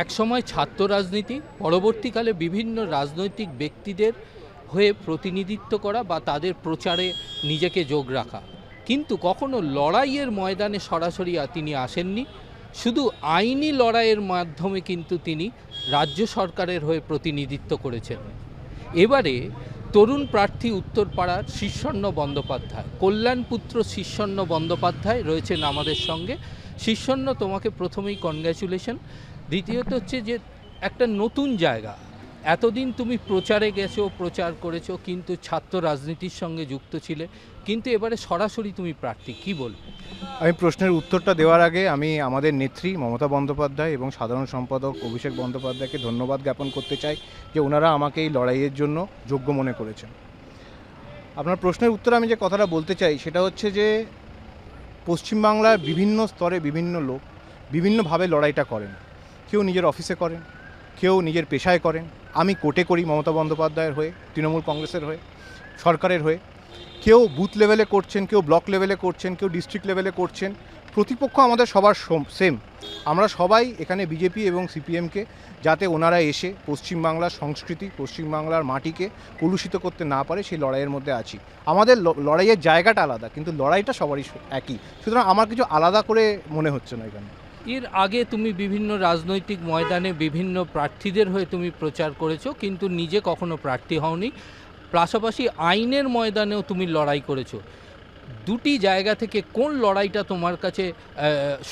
একসময় ছাত্র রাজনীতি, পরবর্তীকালে বিভিন্ন রাজনৈতিক ব্যক্তিদের হয়ে প্রতিনিধিত্ব করা বা তাদের প্রচারে নিজেকে যোগ রাখা, কিন্তু কখনো লড়াইয়ের ময়দানে সরাসরি তিনি আসেননি। শুধু আইনি লড়াইয়ের মাধ্যমে কিন্তু তিনি রাজ্য সরকারের হয়ে প্রতিনিধিত্ব করেছেন। এবারে তরুণ প্রার্থী উত্তরপাড়ার শীর্ষণ্য বন্দ্যোপাধ্যায়, কল্যাণপুত্র শীর্ষণ্য বন্দ্যোপাধ্যায় রয়েছেন আমাদের সঙ্গে। শীর্ষণ্য, তোমাকে প্রথমেই কনগ্র্যাচুলেশন। দ্বিতীয়ত হচ্ছে যে একটা নতুন জায়গা, এতদিন তুমি প্রচারে গেছো, প্রচার করেছো, কিন্তু ছাত্র রাজনীতির সঙ্গে যুক্ত ছিলে, কিন্তু এবারে সরাসরি তুমি প্রার্থী, কি বলবে? আমি প্রশ্নের উত্তরটা দেওয়ার আগে আমি আমাদের নেত্রী মমতা বন্দ্যোপাধ্যায় এবং সাধারণ সম্পাদক অভিষেক বন্দ্যোপাধ্যায়কে ধন্যবাদ জ্ঞাপন করতে চাই যে ওনারা আমাকে এই লড়াইয়ের জন্য যোগ্য মনে করেছেন। আপনার প্রশ্নের উত্তরে আমি যে কথাটা বলতে চাই সেটা হচ্ছে যে পশ্চিমবাংলার বিভিন্ন স্তরে বিভিন্ন লোক বিভিন্নভাবে লড়াইটা করেন। কেউ নিজের অফিসে করেন, কেউ নিজের পেশায় করেন। আমি কোর্টে করি মমতা বন্দ্যোপাধ্যায়ের হয়ে, তৃণমূল কংগ্রেসের হয়ে, সরকারের হয়ে। কেউ বুথ লেভেলে করছেন, কেউ ব্লক লেভেলে করছেন, কেউ ডিস্ট্রিক্ট লেভেলে করছেন। প্রতিপক্ষ আমাদের সবার সেম। আমরা সবাই এখানে বিজেপি এবং সিপিএমকে যাতে ওনারা এসে পশ্চিমবাংলার সংস্কৃতি, পশ্চিমবাংলার মাটিকে কলুষিত করতে না পারে সেই লড়াইয়ের মধ্যে আছি। আমাদের লড়াইয়ের জায়গাটা আলাদা, কিন্তু লড়াইটা সবারই একই। সুতরাং আমার কিছু আলাদা করে মনে হচ্ছে না এখানে। এর আগে তুমি বিভিন্ন রাজনৈতিক ময়দানে বিভিন্ন প্রার্থীদের হয়ে তুমি প্রচার করেছো, কিন্তু নিজে কখনো প্রার্থী হওনি। পাশাপাশি আইনের ময়দানেও তুমি লড়াই করেছো। দুটি জায়গা থেকে কোন লড়াইটা তোমার কাছে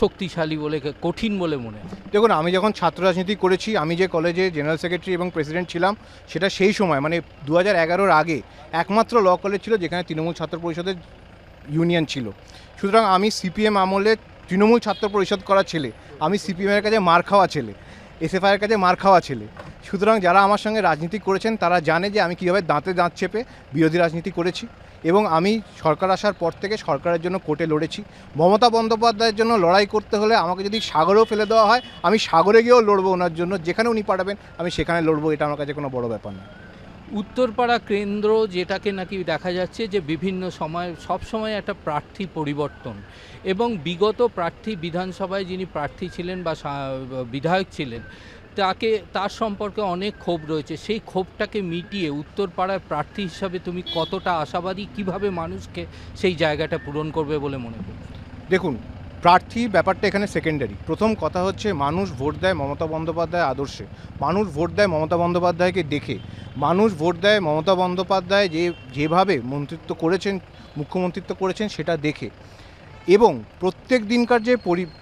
শক্তিশালী বলে, কঠিন বলে মনে হয়? দেখুন, আমি যখন ছাত্র রাজনীতি করেছি, আমি যে কলেজে জেনারেল সেক্রেটারি এবং প্রেসিডেন্ট ছিলাম, সেটা সেই সময় মানে 2011-র আগে একমাত্র ল কলেজ ছিল যেখানে তৃণমূল ছাত্র পরিষদের ইউনিয়ন ছিল। সুতরাং আমি সিপিএম আমলে তৃণমূল ছাত্র পরিষদ করা ছেলে, আমি সিপিএমের কাছে মার খাওয়া ছেলে, এসএফআইয়ের কাছে মার খাওয়া ছেলে। সুতরাং যারা আমার সঙ্গে রাজনীতি করেছেন তারা জানে যে আমি কীভাবে দাঁতে দাঁত চেপে বিরোধী রাজনীতি করেছি, এবং আমি সরকার আসার পর থেকে সরকারের জন্য কোর্টে লড়েছি। মমতা বন্দ্যোপাধ্যায়ের জন্য লড়াই করতে হলে আমাকে যদি সাগরেও ফেলে দেওয়া হয়, আমি সাগরে গিয়েও লড়বো ওনার জন্য। যেখানে উনি পাঠাবেন আমি সেখানে লড়বো, এটা আমার কাছে কোনো বড় ব্যাপার না। উত্তরপাড়া কেন্দ্র, যেটাকে নাকি দেখা যাচ্ছে যে বিভিন্ন সময় সবসময় একটা প্রার্থী পরিবর্তন, এবং বিগত প্রার্থী বিধানসভায় যিনি প্রার্থী ছিলেন বা বিধায়ক ছিলেন তার সম্পর্কে অনেক ক্ষোভ রয়েছে। সেই ক্ষোভটাকে মিটিয়ে উত্তরপাড়ার প্রার্থী হিসাবে তুমি কতটা আশাবাদী, কিভাবে মানুষকে সেই জায়গাটা পূরণ করবে বলে মনে করি? দেখুন, প্রার্থী ব্যাপারটা এখানে সেকেন্ডারি। প্রথম কথা হচ্ছে মানুষ ভোট দেয় মমতা বন্দ্যোপাধ্যায় আদর্শে, মানুষ ভোট দেয় মমতা বন্দ্যোপাধ্যায়কে দেখে, মানুষ ভোট দেয় মমতা বন্দ্যোপাধ্যায় যেভাবে মন্ত্রিত্ব করেছেন, মুখ্যমন্ত্রিত্ব করেছেন সেটা দেখে। এবং প্রত্যেক দিনকার যে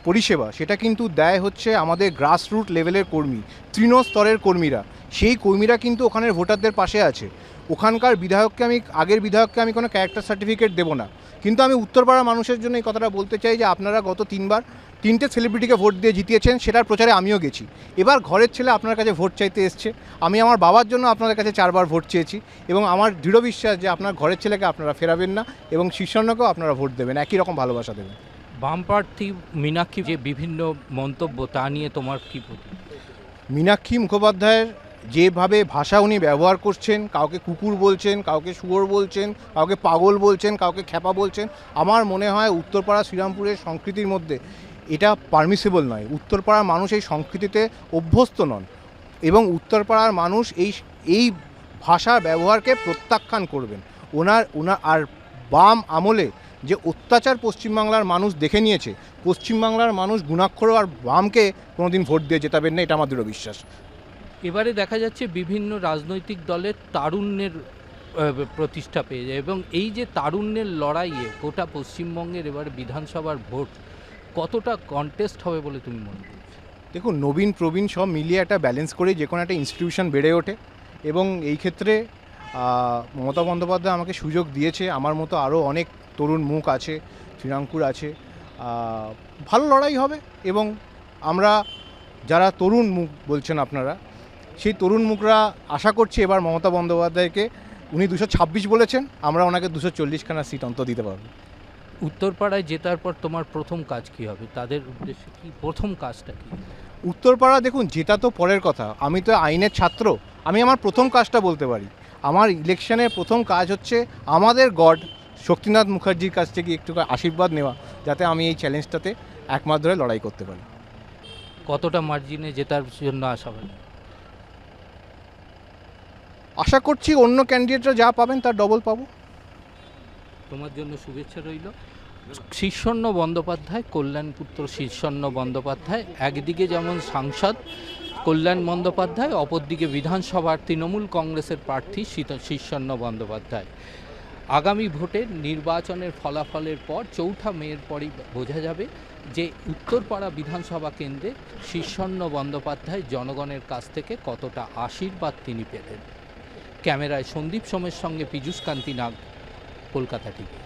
পরিষেবা সেটা কিন্তু দেয় হচ্ছে আমাদের গ্রাসরুট লেভেলের কর্মী, তৃণস্তরের কর্মীরা। সেই কর্মীরা কিন্তু ওখানের ভোটারদের পাশে আছে। ওখানকার আগের বিধায়ককে আমি কোনো ক্যারেক্টার সার্টিফিকেট দেবো না, কিন্তু আমি উত্তরপাড়ার মানুষের জন্য এই কথাটা বলতে চাই যে আপনারা গত 3টে সেলিব্রিটিকে ভোট দিয়ে জিতিয়েছেন, সেটার প্রচারে আমিও গেছি। এবার ঘরের ছেলে আপনার কাছে ভোট চাইতে এসছে। আমি আমার বাবার জন্য আপনাদের কাছে 4বার ভোট চেয়েছি, এবং আমার দৃঢ় বিশ্বাস যে আপনার ঘরের ছেলেকে আপনারা ফেরাবেন না, এবং শীর্ষণ্যকেও আপনারা ভোট দেবেন, একই রকম ভালোবাসা দেবেন। বাম প্রার্থী মীনাক্ষী যে বিভিন্ন মন্তব্য, তা নিয়ে তোমার কী প্রতিক্রিয়া? মীনাক্ষী মুখোপাধ্যায়ের যেভাবে ভাষা উনি ব্যবহার করছেন, কাউকে কুকুর বলছেন, কাউকে শুয়োর বলছেন, কাউকে পাগল বলছেন, কাউকে খ্যাপা বলছেন, আমার মনে হয় উত্তরপাড়া শ্রীরামপুরের সংস্কৃতির মধ্যে এটা পারমিসেবল নয়। উত্তরপাড়ার মানুষ এই সংস্কৃতিতে অভ্যস্ত নন, এবং উত্তরপাড়ার মানুষ এই ভাষার ব্যবহারকে প্রত্যাখ্যান করবেন। ওনার আর বাম আমলে যে অত্যাচার পশ্চিমবাংলার মানুষ দেখে নিয়েছে, পশ্চিমবাংলার মানুষ গুণাক্ষর আর বামকে কোনোদিন ভোট দিয়ে জেতাবেন না, এটা আমার দৃঢ় বিশ্বাস। এবারে দেখা যাচ্ছে বিভিন্ন রাজনৈতিক দলের তারুণ্যের প্রতিষ্ঠা পেয়ে যায়, এবং এই যে তারুণ্যের লড়াইয়ে গোটা পশ্চিমবঙ্গের এবার বিধানসভার ভোট কতটা কন্টেস্ট হবে বলে তুমি মনে করো? দেখুন, নবীন প্রবীণ সব মিলিয়ে একটা ব্যালেন্স করেই যে কোনো একটা ইনস্টিটিউশন বেড়ে ওঠে, এবং এই ক্ষেত্রে মমতা বন্দ্যোপাধ্যায় আমাকে সুযোগ দিয়েছে। আমার মতো আরও অনেক তরুণ মুখ আছে, শ্রীরামপুর আছে। ভালো লড়াই হবে, এবং আমরা যারা তরুণ মুখ বলছেন আপনারা, সেই তরুণ মুখরা আশা করছি এবার মমতা বন্দ্যোপাধ্যায়কে, উনি 226 বলেছেন, আমরা ওনাকে 240খানা সিট অন্তত দিতে পারবো। উত্তরপাড়ায় জেতার পর তোমার প্রথম কাজ কী হবে, তাদের উদ্দেশ্যে কি প্রথম কাজটা কী? উত্তরপাড়া দেখুন, জেতা তো পরের কথা, আমি তো আইনের ছাত্র। আমি আমার প্রথম কাজটা বলতে পারি। আমার ইলেকশনের প্রথম কাজ হচ্ছে আমাদের গড শক্তিনাথ মুখার্জির কাছ থেকে একটু আশীর্বাদ নেওয়া, যাতে আমি এই চ্যালেঞ্জটাতে একমাস ধরে লড়াই করতে পারি। কতটা মার্জিনে জেতার জন্য আশাবাদী? আশা করছি অন্য ক্যান্ডিডেটরা যা পাবেন তার ডবল পাবো। তোমার জন্য শুভেচ্ছা রইল। শীর্ষণ্য বন্দ্যোপাধ্যায়, কল্যাণপুত্র শীর্ষণ্য বন্দ্যোপাধ্যায়, একদিকে যেমন সাংসদ কল্যাণ বন্দ্যোপাধ্যায়, অপরদিকে বিধানসভার তৃণমূল কংগ্রেসের প্রার্থী শীর্ষণ্য বন্দ্যোপাধ্যায়। আগামী ভোটের নির্বাচনের ফলাফলের পর 4 মের পরই বোঝা যাবে যে উত্তরপাড়া বিধানসভা কেন্দ্রে শীর্ষণ্য বন্দ্যোপাধ্যায় জনগণের কাছ থেকে কতটা আশীর্বাদ তিনি পেলেন। ক্যামেরায় সন্দীপ সোমের সঙ্গে পীযূষ কান্তি নাগ, কলকাতা টিভি।